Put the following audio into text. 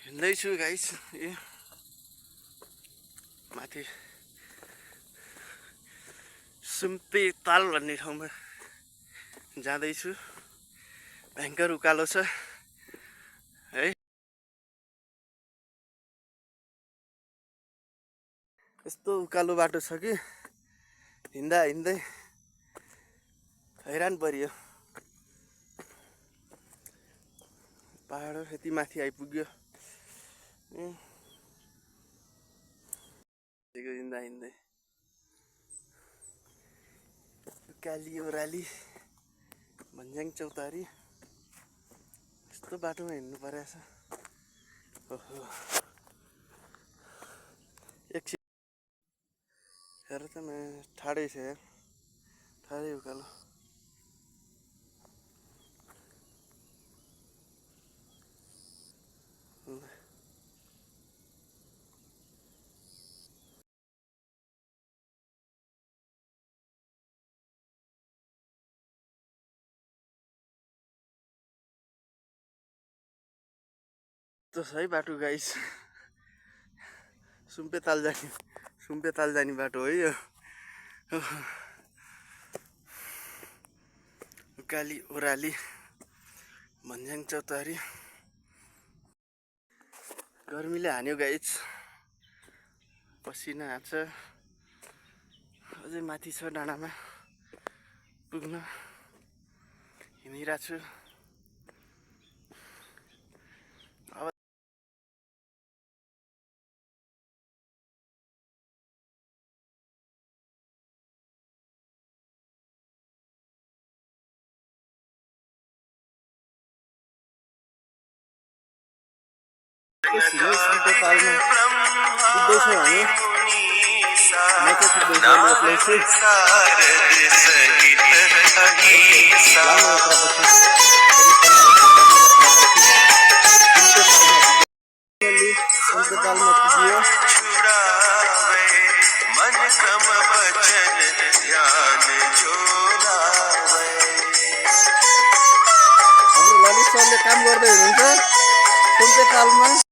हिँड्दैछु guys ए माथि सुम्पे ताल भन्ने ठाउँमा जाँदैछु। भयङ्कर उकालो छ है। यस्तो उकालो बाटो छ कि हिँड्दा हिँड्दै हैरान परियो। पहाड यति माथि आइपुग्यो। हिँड्दा हिँड्दै उकाली ओह्राली भन्ज्याङ चौतारी यस्तो बाटोमा हिँड्नु परेछ। ओहो एकछिन हेर त म ठाडै छ यार, ठाडै उकालो। त्यो सही बाटो गाइस, सुम्पे ताल जाने बाटो है यो। उकाली ओह्राली भन्ज्याङ चौतारी। गर्मीले हान्यो गाइस, पसिना आछ। अझै माथि छ डाँडामा पुग्न हिँडिरहेको छु। सुम्पे तालमा पुग्दैछौँ हामी। म चाहिँ पुग्दैछु सुम्पे तालमा पुगियो। हाम्रो ललित सरले काम गर्दै हुनुहुन्छ सुम्पे तालमा।